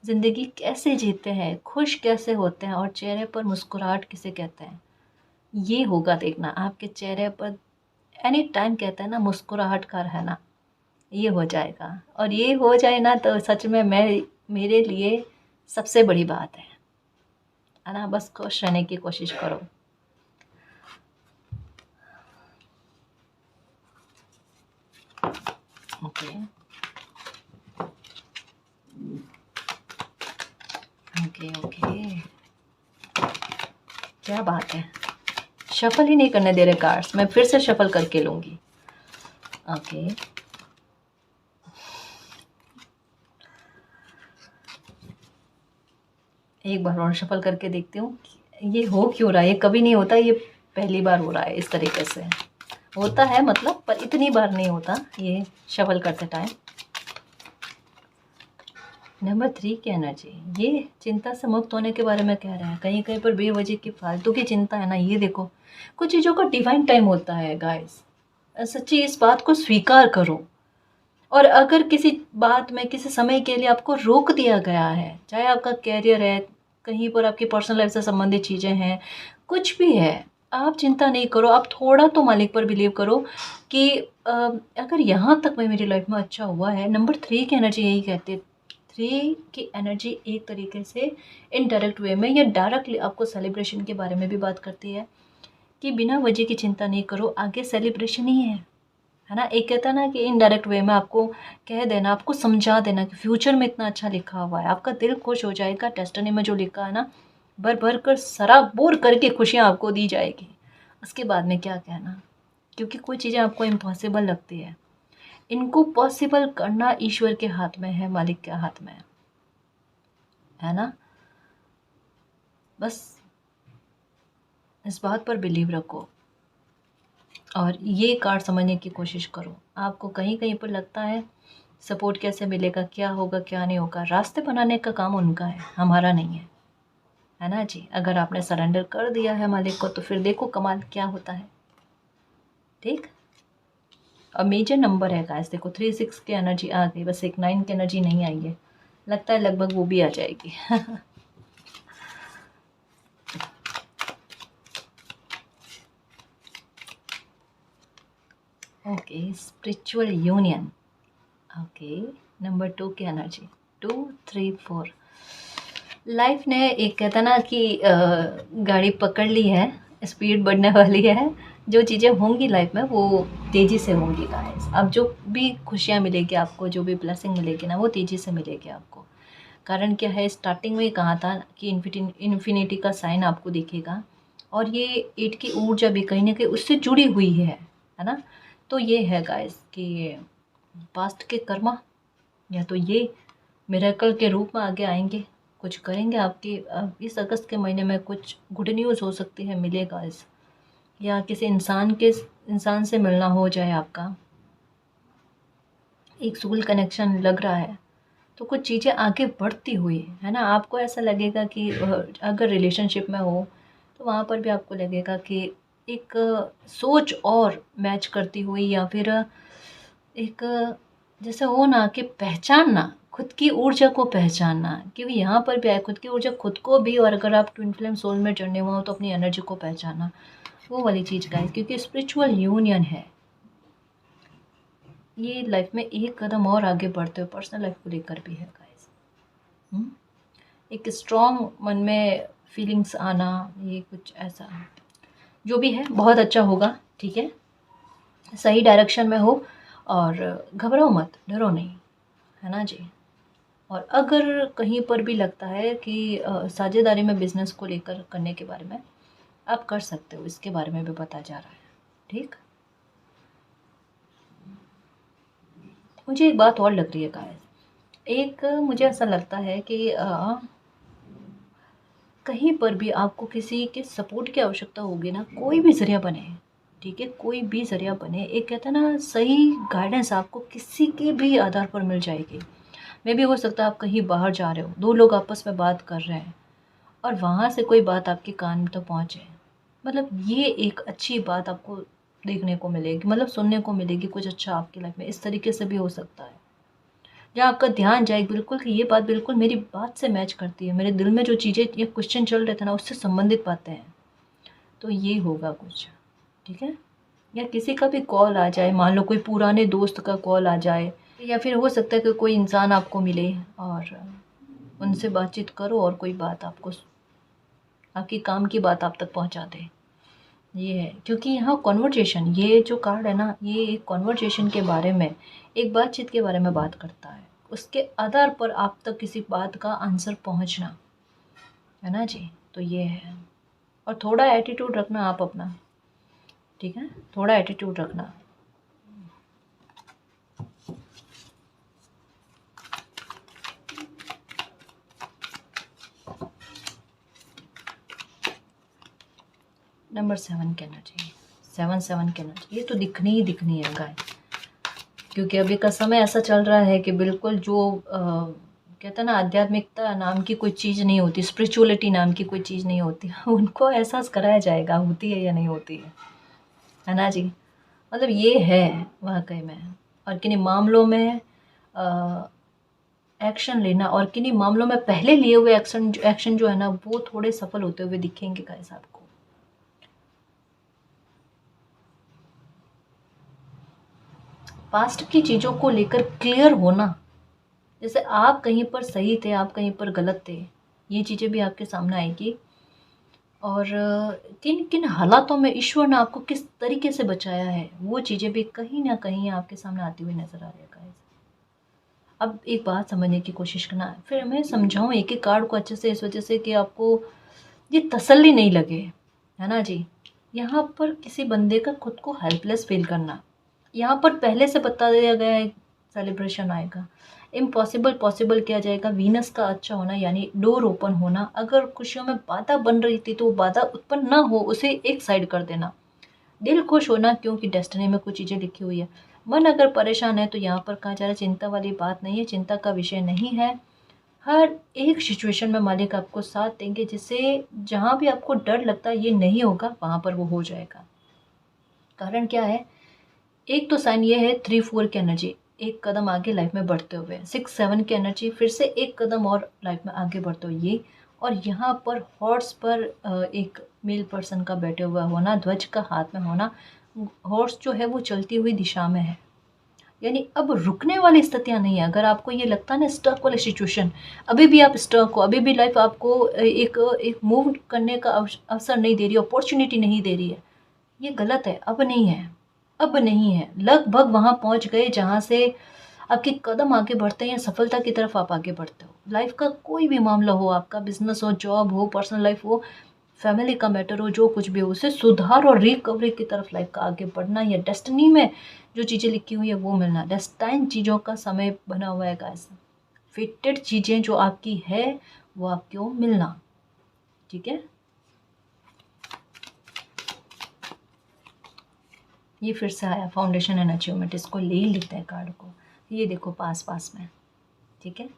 ज़िंदगी कैसे जीते हैं, खुश कैसे होते हैं और चेहरे पर मुस्कुराहट किसे कहते हैं, ये होगा देखना आपके चेहरे पर। एनी टाइम कहते हैं ना मुस्कुराहट का रहना, ये हो जाएगा, और ये हो जाए ना तो सच में मैं मेरे लिए सबसे बड़ी बात है ना। बस खुश रहने की कोशिश करो। ओके ओके ओके, क्या बात है, शफल ही नहीं करने दे रहे कार्ड्स, मैं फिर से शफल करके लूँगी। ओके एक बार और शफल करके देखती हूँ ये हो क्यों रहा है। ये कभी नहीं होता, ये पहली बार हो रहा है इस तरीके से। होता है मतलब, पर इतनी बार नहीं होता ये शफल करते टाइम। नंबर 3 की एनर्जी, ये चिंता से मुक्त होने के बारे में कह रहे हैं। कहीं कहीं पर बेवजह की फालतू की चिंता है ना, ये देखो, कुछ चीज़ों का डिवाइन टाइम होता है गाइस। सच्ची इस बात को स्वीकार करो। और अगर किसी बात में किसी समय के लिए आपको रोक दिया गया है, चाहे आपका कैरियर है, कहीं पर आपकी पर्सनल लाइफ से संबंधित चीज़ें हैं, कुछ भी है, आप चिंता नहीं करो। आप थोड़ा तो मालिक पर बिलीव करो कि अगर यहाँ तक में मेरी लाइफ में अच्छा हुआ है। नंबर 3 की एनर्जी यही कहती है। 3 की एनर्जी एक तरीके से इनडायरेक्ट वे में या डायरेक्टली आपको सेलिब्रेशन के बारे में भी बात करती है कि बिना वजह की चिंता नहीं करो, आगे सेलिब्रेशन ही है ना। एक कहता है ना कि इनडायरेक्ट वे में आपको कह देना, आपको समझा देना कि फ्यूचर में इतना अच्छा लिखा हुआ है, आपका दिल खुश हो जाएगा। डेस्टिनी में जो लिखा है ना, भर भर कर सराबोर करके खुशियाँ आपको दी जाएगी। उसके बाद में क्या कहना, क्योंकि कोई चीज़ें आपको इम्पॉसिबल लगती है, इनको पॉसिबल करना ईश्वर के हाथ में है, मालिक के हाथ में है ना। बस इस बात पर बिलीव रखो और ये कार्ड समझने की कोशिश करो। आपको कहीं कहीं पर लगता है सपोर्ट कैसे मिलेगा, क्या होगा क्या नहीं होगा, रास्ते बनाने का काम उनका है, हमारा नहीं है ना जी। अगर आपने सरेंडर कर दिया है मालिक को तो फिर देखो कमाल क्या होता है। ठीक, और मेजर नंबर है गाइस, देखो 3 6 की एनर्जी आ गई, बस एक 9 की एनर्जी नहीं आई है, लगता है लगभग वो भी आ जाएगी। Okay, spiritual union. Okay, number 2 की एनर्जी, 2 3 4। लाइफ ने एक कहता ना कि गाड़ी पकड़ ली है, स्पीड बढ़ने वाली है। जो चीज़ें होंगी लाइफ में वो तेज़ी से होंगी गाइस। अब जो भी खुशियाँ मिलेगी आपको, जो भी ब्लेसिंग मिलेगी ना, वो तेज़ी से मिलेगी आपको। कारण क्या है, स्टार्टिंग में ही कहा था कि इन्फिनिटी का साइन आपको दिखेगा, और ये 8 की ऊर्जा भी कहीं ना कहीं उससे जुड़ी हुई है ना। तो ये है गाइस कि पास्ट के कर्मा या तो ये मिरेकल के रूप में आगे आएंगे, कुछ करेंगे आपकी। इस अगस्त के महीने में कुछ गुड न्यूज़ हो सकती है, मिलेगा इस, या किसी इंसान से मिलना हो जाए आपका, एक सोल कनेक्शन लग रहा है। तो कुछ चीज़ें आगे बढ़ती हुई है ना, आपको ऐसा लगेगा कि अगर रिलेशनशिप में हो तो वहाँ पर भी आपको लगेगा कि एक सोच और मैच करती हुई, या फिर एक जैसे हो ना कि पहचानना, खुद की ऊर्जा को पहचानना, क्योंकि यहाँ पर भी है खुद की ऊर्जा, खुद को भी, और अगर आप ट्विन फ्लेम सोल में जुड़ने हुए हो तो अपनी एनर्जी को पहचानना, वो वाली चीज़ गाइस। क्योंकि स्पिरिचुअल यूनियन है ये, लाइफ में एक कदम और आगे बढ़ते हुए पर्सनल लाइफ को लेकर भी है गाइस। एक स्ट्रॉन्ग मन में फीलिंग्स आना, ये कुछ ऐसा जो भी है बहुत अच्छा होगा। ठीक है, सही डायरेक्शन में हो, और घबराओ मत, डरो नहीं, है ना जी। और अगर कहीं पर भी लगता है कि साझेदारी में बिजनेस को लेकर करने के बारे में आप कर सकते हो, इसके बारे में भी पता जा रहा है। ठीक, मुझे एक बात और लग रही है गाइस, एक मुझे ऐसा लगता है कि कहीं पर भी आपको किसी के सपोर्ट की आवश्यकता होगी ना, कोई भी ज़रिया बने, ठीक है, कोई भी ज़रिया बने, एक कहते हैं ना सही गाइडेंस आपको किसी के भी आधार पर मिल जाएगी। मे भी हो सकता है आप कहीं बाहर जा रहे हो, 2 लोग आपस में बात कर रहे हैं और वहाँ से कोई बात आपके कान तक पहुँचे, मतलब ये एक अच्छी बात आपको देखने को मिलेगी, मतलब सुनने को मिलेगी कुछ अच्छा आपकी लाइफ में। इस तरीके से भी हो सकता है जहाँ आपका ध्यान जाए बिल्कुल कि ये बात बिल्कुल मेरी बात से मैच करती है, मेरे दिल में जो चीज़ें ये क्वेश्चन चल रहे थे ना उससे संबंधित बातें हैं, तो ये होगा कुछ। ठीक है, या किसी का भी कॉल आ जाए, मान लो कोई पुराने दोस्त का कॉल आ जाए, या फिर हो सकता है कि कोई इंसान आपको मिले और उनसे बातचीत करो और कोई बात आपको आपकी काम की बात आप तक पहुंचा दे। ये है, क्योंकि यहाँ कॉन्वर्जेशन, ये जो कार्ड है ना, ये एक कॉन्वर्जेशन के बारे में, एक बातचीत के बारे में बात करता है, उसके आधार पर आप तक किसी बात का आंसर पहुँचना है ना जी। तो ये है, और थोड़ा एटीट्यूड रखना आप अपना, ठीक है, थोड़ा एटीट्यूड रखना। नंबर 7 कहना चाहिए, 7 कहना चाहिए, ये तो दिखनी ही दिखनी है गाय, क्योंकि अभी का समय ऐसा चल रहा है कि बिल्कुल जो कहते हैं ना आध्यात्मिकता नाम की कोई चीज़ नहीं होती, स्पिरिचुअलिटी नाम की कोई चीज़ नहीं होती उनको एहसास कराया जाएगा होती है या नहीं होती है ना जी। मतलब ये है वाकई में, और किन्हीं मामलों में एक्शन लेना, और किन्हीं मामलों में पहले लिए हुए एक्शन जो है ना वो थोड़े सफल होते हुए दिखेंगे गाइस आपको। पास्ट की चीज़ों को लेकर क्लियर होना, जैसे आप कहीं पर सही थे, आप कहीं पर गलत थे, ये चीज़ें भी आपके सामने आएगी। और किन किन हालातों में ईश्वर ने आपको किस तरीके से बचाया है, वो चीज़ें भी कहीं ना कहीं आपके सामने आती हुई नजर आ रही है गाइस। अब एक बात समझने की कोशिश करना, फिर मैं समझाऊँ एक एक कार्ड को अच्छे से, इस वजह से कि आपको ये तसल्ली नहीं लगे, है ना जी। यहाँ पर किसी बंदे का खुद को हेल्पलेस फील करना, यहाँ पर पहले से बता दिया गया है सेलिब्रेशन आएगा, इम्पॉसिबल पॉसिबल किया जाएगा, वीनस का अच्छा होना यानी डोर ओपन होना। अगर खुशियों में बाधा बन रही थी तो वो बाधा उत्पन्न ना हो, उसे एक साइड कर देना, दिल खुश होना क्योंकि डेस्टिनी में कुछ चीज़ें लिखी हुई है। मन अगर परेशान है तो यहाँ पर कहा जा रहा है चिंता वाली बात नहीं है, चिंता का विषय नहीं है। हर एक सिचुएशन में मालिक आपको साथ देंगे, जिससे जहाँ भी आपको डर लगता है ये नहीं होगा, वहाँ पर वो हो जाएगा। कारण क्या है, एक तो साइन ये है 3-4 की एनर्जी, एक कदम आगे लाइफ में बढ़ते हुए, 6-7 की एनर्जी, फिर से एक कदम और लाइफ में आगे बढ़ते हुए ये, और यहाँ पर हॉर्स पर एक मेल पर्सन का बैठे हुआ होना, ध्वज का हाथ में होना, हॉर्स जो है वो चलती हुई दिशा में है, यानी अब रुकने वाली स्थितियाँ नहीं है। अगर आपको ये लगता है ना स्टक वाली सिचुएशन, अभी भी आप स्टक हो, अभी भी लाइफ आपको एक एक मूव करने का अवसर नहीं दे रही, अपॉर्चुनिटी नहीं दे रही है, ये गलत है। अब नहीं है, अब नहीं है, लगभग वहाँ पहुँच गए जहाँ से आपके कदम आगे बढ़ते हैं, सफलता की तरफ आप आगे बढ़ते हो। लाइफ का कोई भी मामला हो, आपका बिजनेस हो, जॉब हो, पर्सनल लाइफ हो, फैमिली का मैटर हो, जो कुछ भी हो, उसे सुधार और रिकवरी की तरफ लाइफ का आगे बढ़ना, या डेस्टिनी में जो चीज़ें लिखी हुई है वो मिलना, डेस्टाइन चीज़ों का समय बना हुआ है गाइस, फिटेड चीज़ें जो आपकी है वो आपको मिलना, ठीक है। ये फिर से आया फाउंडेशन एंड अचीवमेंट, इसको ले लेते हैं कार्ड को, ये देखो पास पास में, ठीक है।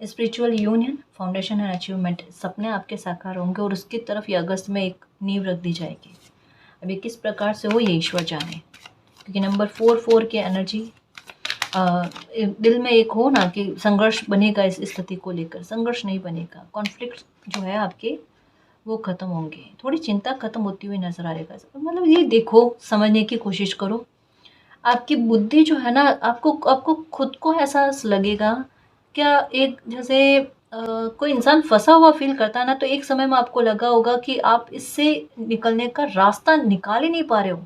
Spiritual union, foundation and achievement, सपने आपके साकार होंगे और उसकी तरफ ये अगस्त में एक नींव रख दी जाएगी। अभी किस प्रकार से हो ये ईश्वर जाने, क्योंकि नंबर 4 की एनर्जी, दिल में एक हो ना कि संघर्ष बनेगा, इस स्थिति को लेकर संघर्ष नहीं बनेगा, कॉन्फ्लिक्ट जो है आपके वो ख़त्म होंगे, थोड़ी चिंता ख़त्म होती हुई नज़र आ रहेगा। मतलब ये देखो, समझने की कोशिश करो, आपकी बुद्धि जो है ना, आपको आपको खुद को एहसास लगेगा क्या, एक जैसे कोई इंसान फंसा हुआ फील करता है ना, तो एक समय में आपको लगा होगा कि आप इससे निकलने का रास्ता निकाल ही नहीं पा रहे हो।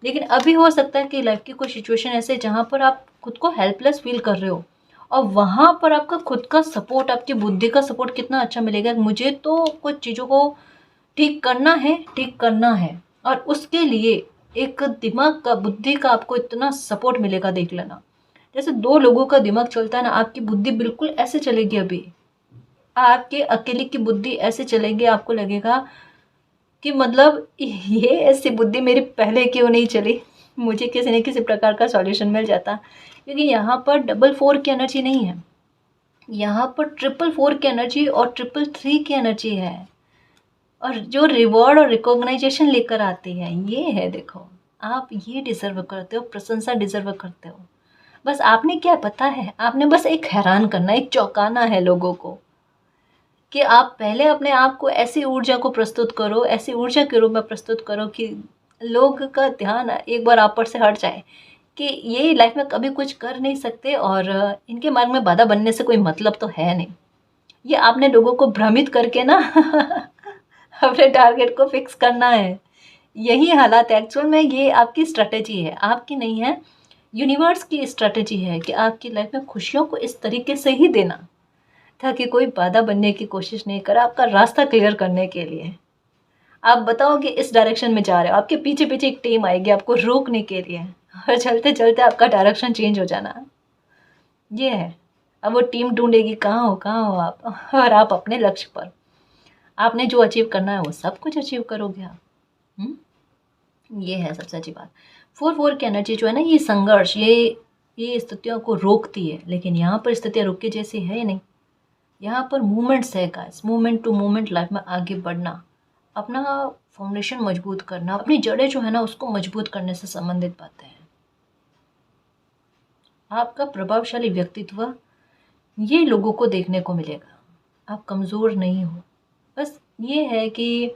लेकिन अभी हो सकता है कि लाइफ की कोई सिचुएशन ऐसे जहाँ पर आप खुद को हेल्पलेस फील कर रहे हो, और वहाँ पर आपका खुद का सपोर्ट, आपकी बुद्धि का सपोर्ट कितना अच्छा मिलेगा, मुझे तो कुछ चीज़ों को ठीक करना है, ठीक करना है, और उसके लिए एक दिमाग का, बुद्धि का आपको इतना सपोर्ट मिलेगा, देख लेना। जैसे 2 लोगों का दिमाग चलता है ना, आपकी बुद्धि बिल्कुल ऐसे चलेगी, अभी आपके अकेले की बुद्धि ऐसे चलेगी, आपको लगेगा कि मतलब ये ऐसी बुद्धि मेरी पहले क्यों नहीं चली, मुझे किसी न किसी प्रकार का सॉल्यूशन मिल जाता। क्योंकि यहाँ पर डबल 4 की एनर्जी नहीं है, यहाँ पर ट्रिपल 4 की एनर्जी और ट्रिपल 3 की एनर्जी है, और जो रिवॉर्ड और रिकॉग्नाइजेशन लेकर आती है ये है। देखो, आप ये डिज़र्व करते हो, प्रशंसा डिज़र्व करते हो। बस आपने क्या पता है, आपने बस एक हैरान करना, एक चौंकाना है लोगों को, कि आप पहले अपने आप को ऐसी ऊर्जा को प्रस्तुत करो, ऐसी ऊर्जा के रूप में प्रस्तुत करो कि लोग का ध्यान एक बार आप पर से हट जाए, कि ये लाइफ में कभी कुछ कर नहीं सकते और इनके मार्ग में बाधा बनने से कोई मतलब तो है नहीं। ये आपने लोगों को भ्रमित करके ना अपने टारगेट को फिक्स करना है। यही हालात है एक्चुअल में, ये आपकी स्ट्रैटेजी है, आपकी नहीं है, यूनिवर्स की स्ट्रैटेजी है कि आपकी लाइफ में खुशियों को इस तरीके से ही देना, ताकि कोई बाधा बनने की कोशिश नहीं करे, आपका रास्ता क्लियर करने के लिए। आप बताओ कि इस डायरेक्शन में जा रहे हो, आपके पीछे पीछे एक टीम आएगी आपको रोकने के लिए, और चलते चलते आपका डायरेक्शन चेंज हो जाना, ये है। अब वो टीम ढूंढेगी कहाँ हो आप, और आप अपने लक्ष्य पर, आपने जो अचीव करना है वो सब कुछ अचीव करोगे आप। ये है सबसे अच्छी बात। 4-4 की एनर्जी जो है ना, ये संघर्ष, ये स्थितियों को रोकती है, लेकिन यहाँ पर स्थितियाँ रुक के जैसी है ही नहीं। यहाँ पर मूवमेंट्स है guys, movement to movement life में आगे बढ़ना, अपना फाउंडेशन मजबूत करना, अपनी जड़ें जो है ना उसको मजबूत करने से संबंधित बातें हैं। आपका प्रभावशाली व्यक्तित्व ये लोगों को देखने को मिलेगा, आप कमज़ोर नहीं हो। बस ये है कि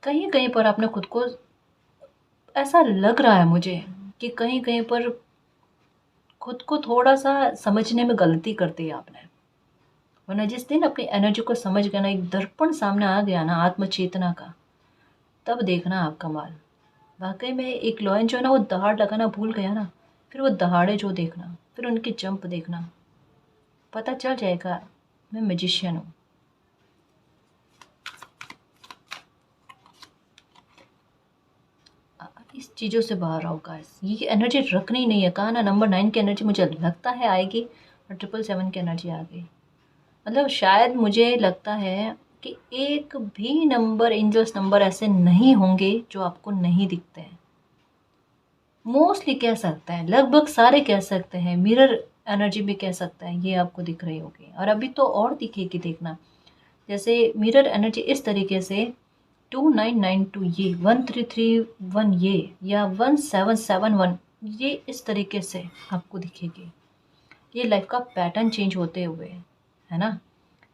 कहीं कहीं पर आपने खुद को, ऐसा लग रहा है मुझे कि कहीं कहीं पर खुद को थोड़ा सा समझने में गलती कर दी आपने। वरना जिस दिन अपनी एनर्जी को समझ गया ना, एक दर्पण सामने आ गया ना आत्मचेतना का, तब देखना आप कमाल। वाकई में एक लॉयन जो है ना, वो दहाड़ लगाना भूल गया ना, फिर वो दहाड़े जो देखना, फिर उनकी जंप देखना, पता चल जाएगा मैं मैजिशियन हूँ। इस चीज़ों से बाहर आओ गाइस, ये एनर्जी रखनी नहीं है। कहा ना, नंबर 9 की एनर्जी मुझे लगता है आएगी, और 777 की एनर्जी आ गई। मतलब शायद मुझे लगता है कि एक भी नंबर, एंजल्स नंबर ऐसे नहीं होंगे जो आपको नहीं दिखते हैं। मोस्टली कह सकते हैं, लगभग सारे कह सकते हैं, मिरर एनर्जी भी कह सकते हैं, ये आपको दिख रही होगी, और अभी तो और दिखेगी देखना। जैसे मिरर एनर्जी इस तरीके से 2992 ये, 1331 ये, या 1771 ये इस तरीके से आपको दिखेगी। ये लाइफ का पैटर्न चेंज होते हुए, है ना,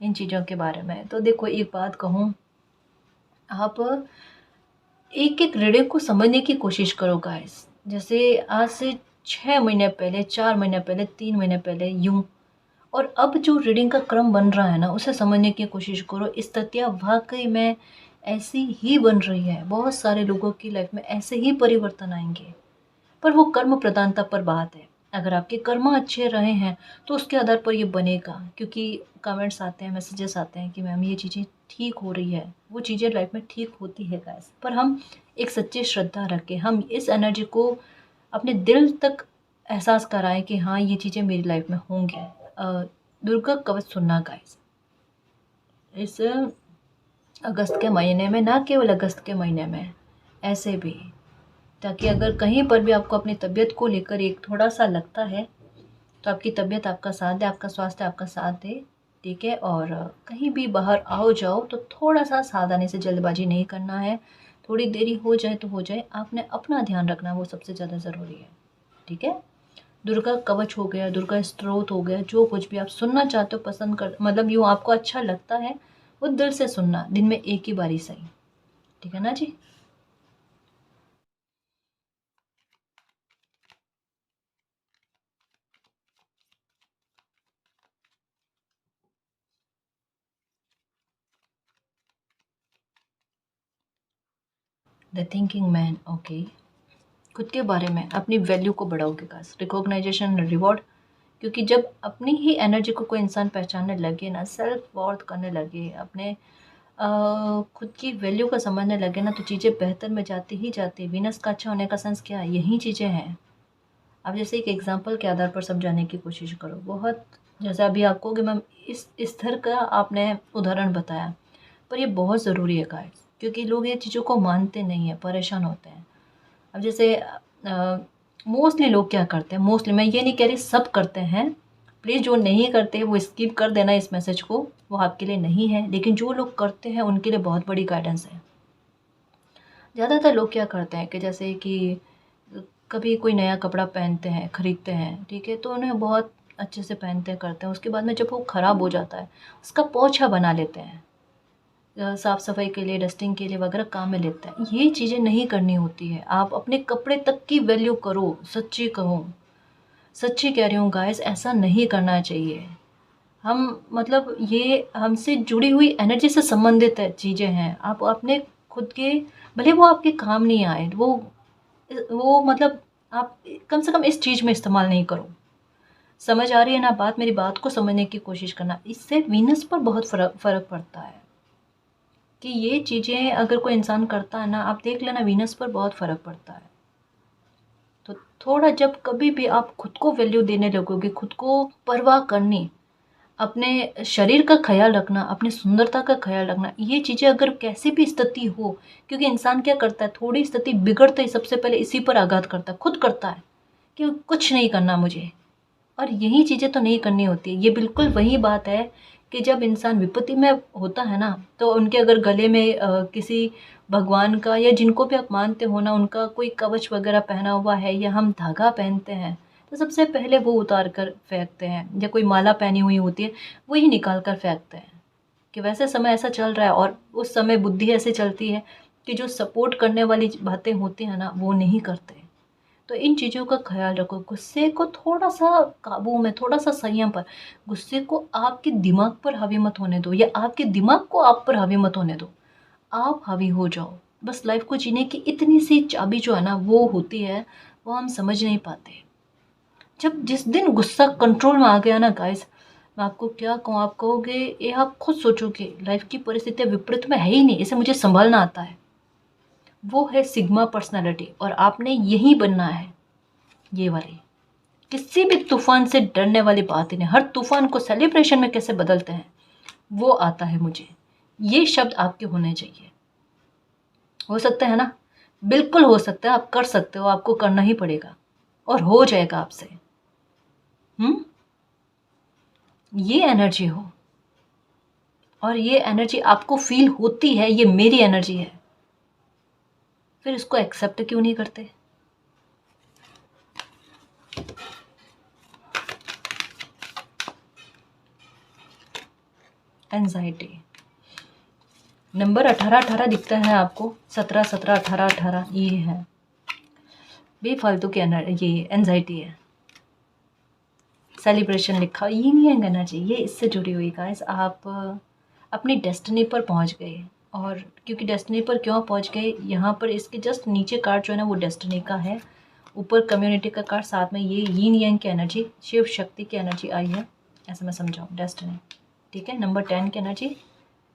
इन चीज़ों के बारे में। तो देखो, एक बात कहूँ, आप एक एक रीडिंग को समझने की कोशिश करो गाइस। जैसे आज से 6 महीने पहले, 4 महीने पहले, 3 महीने पहले, यूं, और अब जो रीडिंग का क्रम बन रहा है ना, उसे समझने की कोशिश करो। स्थितियाँ वाकई में ऐसी ही बन रही है, बहुत सारे लोगों की लाइफ में ऐसे ही परिवर्तन आएंगे, पर वो कर्म प्रधानता पर बात है। अगर आपके कर्म अच्छे रहे हैं तो उसके आधार पर ये बनेगा, क्योंकि कमेंट्स आते हैं, मैसेजेस आते हैं कि मैम ये चीज़ें ठीक हो रही है, वो चीज़ें लाइफ में ठीक होती है गाइस। पर हम एक सच्ची श्रद्धा रखें, हम इस एनर्जी को अपने दिल तक एहसास कराएं कि हाँ, ये चीज़ें मेरी लाइफ में होंगी। दुर्गा कवच सुनना गाइस, इस अगस्त के महीने में, ना केवल अगस्त के महीने में, ऐसे भी, ताकि अगर कहीं पर भी आपको अपनी तबीयत को लेकर एक थोड़ा सा लगता है, तो आपकी तबीयत आपका साथ दे, आपका स्वास्थ्य आपका साथ दे, ठीक है। और कहीं भी बाहर आओ जाओ तो थोड़ा सा सावधानी से, जल्दबाजी नहीं करना है। थोड़ी देरी हो जाए तो हो जाए, आपने अपना ध्यान रखना, वो सबसे ज़्यादा ज़रूरी है, ठीक है। दुर्गा कवच हो गया, दुर्गा स्त्रोत हो गया, जो कुछ भी आप सुनना चाहते हो, पसंद कर, मतलब यूँ आपको अच्छा लगता है, वो दिल से सुनना, दिन में एक ही बारी सही, ठीक है ना जी। The thinking man, okay. खुद के बारे में, अपनी वैल्यू को बढ़ाओगे गाइस, रिकॉग्नाइजेशन, रिवॉर्ड। क्योंकि जब अपनी ही एनर्जी को कोई इंसान पहचानने लगे ना, सेल्फ वर्थ करने लगे, अपने खुद की वैल्यू को समझने लगे ना, तो चीज़ें बेहतर में जाती ही जाती। वीनस का अच्छा होने का सेंस क्या है, यही चीज़ें हैं। अब जैसे एक एग्जांपल के आधार पर समझाने की कोशिश करो, बहुत, जैसे अभी आपको कि मैम इस स्तर का आपने उदाहरण बताया, पर ये बहुत ज़रूरी है गाइस, क्योंकि लोग ये चीज़ों को मानते नहीं हैं, परेशान होते हैं। अब जैसे मोस्टली लोग क्या करते हैं, मोस्टली मैं ये नहीं कह रही सब करते हैं, प्लीज़ जो नहीं करते वो स्किप कर देना इस मैसेज को, वो आपके लिए नहीं है, लेकिन जो लोग करते हैं उनके लिए बहुत बड़ी गाइडेंस है। ज़्यादातर लोग क्या करते हैं कि जैसे कि कभी कोई नया कपड़ा पहनते हैं, ख़रीदते हैं, ठीक है, तो उन्हें बहुत अच्छे से पहनते हैं, करते हैं, उसके बाद में जब वो ख़राब हो जाता है उसका पोछा बना लेते हैं, साफ़ सफाई के लिए, डस्टिंग के लिए वगैरह काम में लेते हैं। ये चीज़ें नहीं करनी होती है। आप अपने कपड़े तक की वैल्यू करो, सच्ची कहूँ, सच्ची कह रही हूँ गाइस, ऐसा नहीं करना चाहिए। हम मतलब ये हमसे जुड़ी हुई एनर्जी से संबंधित है चीज़ें हैं। आप अपने खुद के, भले वो आपके काम नहीं आए, वो मतलब आप कम से कम इस चीज़ में इस्तेमाल नहीं करो। समझ आ रही है ना बात? मेरी बात को समझने की कोशिश करना। इससे वीनस पर बहुत फ़र्क पड़ता है कि ये चीज़ें अगर कोई इंसान करता है ना, आप देख लेना वीनस पर बहुत फ़र्क पड़ता है। तो थोड़ा जब कभी भी आप खुद को वैल्यू देने लगोगे, खुद को परवाह करनी, अपने शरीर का ख्याल रखना, अपनी सुंदरता का ख्याल रखना, ये चीज़ें अगर कैसी भी स्थिति हो, क्योंकि इंसान क्या करता है, थोड़ी स्थिति बिगड़ते ही सबसे पहले इसी पर आघात करता है, खुद करता है कि कुछ नहीं करना मुझे, और यही चीज़ें तो नहीं करनी होती। ये बिल्कुल वही बात है कि जब इंसान विपत्ति में होता है ना, तो उनके अगर गले में किसी भगवान का या जिनको भी आप मानते हो ना, उनका कोई कवच वगैरह पहना हुआ है या हम धागा पहनते हैं, तो सबसे पहले वो उतार कर फेंकते हैं, या कोई माला पहनी हुई होती है वही निकाल कर फेंकते हैं कि वैसे समय ऐसा चल रहा है, और उस समय बुद्धि ऐसे चलती है कि जो सपोर्ट करने वाली बातें होती हैं ना, वो नहीं करते। तो इन चीज़ों का ख्याल रखो। गुस्से को थोड़ा-सा काबू में, थोड़ा-सा संयम पर, गुस्से को आपके दिमाग पर हावी मत होने दो, या आपके दिमाग को आप पर हावी मत होने दो। आप हावी हो जाओ। बस लाइफ़ को जीने की इतनी सी चाबी जो है ना, वो होती है, वो हम समझ नहीं पाते। जब जिस दिन गुस्सा कंट्रोल में आ गया ना गाइस, मैं आपको क्या कहूँ, आप कहोगे, ये आप खुद सोचोगे लाइफ़ की परिस्थितियाँ विपरीत में है ही नहीं, इसे मुझे सँभालना आता है। वो है सिग्मा पर्सनैलिटी, और आपने यही बनना है, ये वाली। किसी भी तूफान से डरने वाली बात ही नहीं। हर तूफान को सेलिब्रेशन में कैसे बदलते हैं, वो आता है मुझे। ये शब्द आपके होने चाहिए। हो सकता है ना? बिल्कुल हो सकता है, आप कर सकते हो, आपको करना ही पड़ेगा और हो जाएगा आपसे। ये एनर्जी हो, और ये एनर्जी आपको फील होती है, ये मेरी एनर्जी है, फिर इसको एक्सेप्ट क्यों नहीं करते? एंजाइटी नंबर 18-18 दिखता है आपको, 17-17, 18-18 ये है, बेफालतू की ये एंजाइटी है। सेलिब्रेशन लिखा, ये नहीं है एनर्जी, ये इससे जुड़ी हुई गाइस। आप अपनी डेस्टिनी पर पहुंच गए, और क्योंकि डेस्टिनी पर क्यों पहुंच गए, यहाँ पर इसके जस्ट नीचे कार्ड जो है ना, वो डेस्टिनी का है, ऊपर कम्युनिटी का कार्ड, साथ में ये यीन यांग की एनर्जी, शिव शक्ति की एनर्जी आई है, ऐसा मैं समझाऊँ, डेस्टिनी, ठीक है। नंबर 10 की एनर्जी,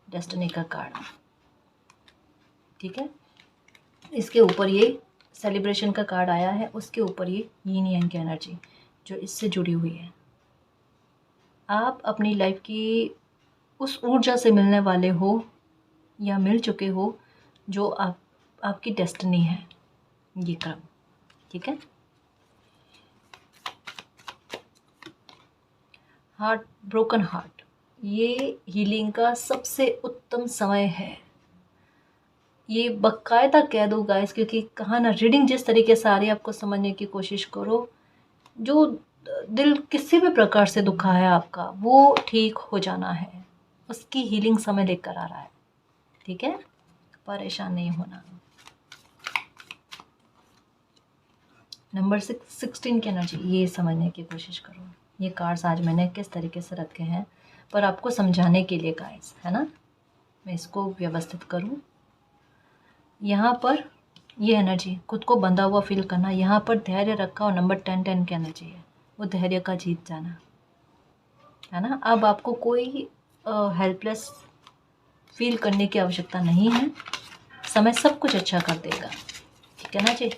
डेस्टिनी का कार्ड, ठीक है। इसके ऊपर ये सेलिब्रेशन का कार्ड आया है, उसके ऊपर ये यीन यांग की एनर्जी जो इससे जुड़ी हुई है। आप अपनी लाइफ की उस ऊर्जा से मिलने वाले हो या मिल चुके हो जो आपकी डेस्टिनी है, ये क्रम, ठीक है। हार्ट, ब्रोकन हार्ट, ये हीलिंग का सबसे उत्तम समय है। ये बाकायदा कह दो गाइस, क्योंकि कहा ना, रीडिंग जिस तरीके से आ रही है, आपको समझने की कोशिश करो। जो दिल किसी भी प्रकार से दुखा है आपका, वो ठीक हो जाना है, उसकी हीलिंग समय लेकर आ रहा है, ठीक है। परेशान नहीं होना। नंबर 16 की एनर्जी, ये समझने की कोशिश करो। ये कार्ड्स आज मैंने किस तरीके से रखे हैं, पर आपको समझाने के लिए गाइस, है ना, मैं इसको व्यवस्थित करूं। यहाँ पर ये एनर्जी, खुद को बंधा हुआ फील करना, यहाँ पर धैर्य रखा, और नंबर 10 की एनर्जी है, वो धैर्य का जीत जाना, है ना। अब आपको कोई हेल्पलेस फील करने की आवश्यकता नहीं है, समय सब कुछ अच्छा कर देगा, ठीक है ना जी।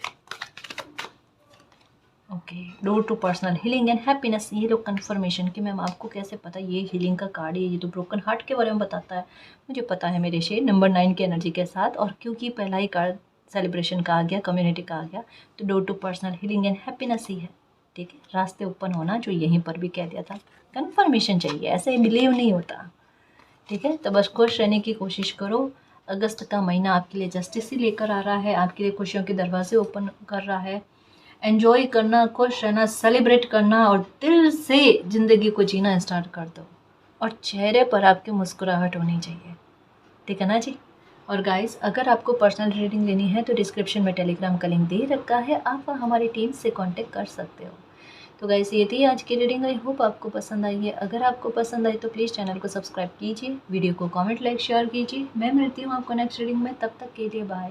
Okay, door to personal healing and happiness. ये लोग कन्फर्मेशन कि मैम आपको कैसे पता ये हीलिंग का कार्ड है, ये तो ब्रोकन हार्ट के बारे में बताता है। मुझे पता है मेरे शेर नंबर 9 की एनर्जी के साथ, और क्योंकि पहला ही कार्ड सेलिब्रेशन का आ गया, कम्युनिटी का आ गया, तो door to personal healing and happiness ही है। ठीक है, रास्ते ओपन होना, जो यहीं पर भी कह दिया था। कन्फर्मेशन चाहिए, ऐसे बिलीव नहीं होता। ठीक है, तो बस खुश रहने की कोशिश करो। अगस्त का महीना आपके लिए जस्टिस ही लेकर आ रहा है, आपके लिए खुशियों के दरवाजे ओपन कर रहा है। एंजॉय करना, खुश रहना, सेलिब्रेट करना और दिल से ज़िंदगी को जीना स्टार्ट कर दो, और चेहरे पर आपकी मुस्कुराहट होनी चाहिए। ठीक है ना जी। और गाइस, अगर आपको पर्सनल रीडिंग लेनी है तो डिस्क्रिप्शन में टेलीग्राम का लिंक दे रखा है, आप हमारी टीम से कांटेक्ट कर सकते हो। तो गाइस, ये थी आज की रीडिंग। आई होप आपको पसंद आई है। अगर आपको पसंद आई तो प्लीज़ चैनल को सब्सक्राइब कीजिए, वीडियो को कमेंट, लाइक, शेयर कीजिए। मैं मिलती हूँ आपको नेक्स्ट रीडिंग में, तब तक के लिए बाय।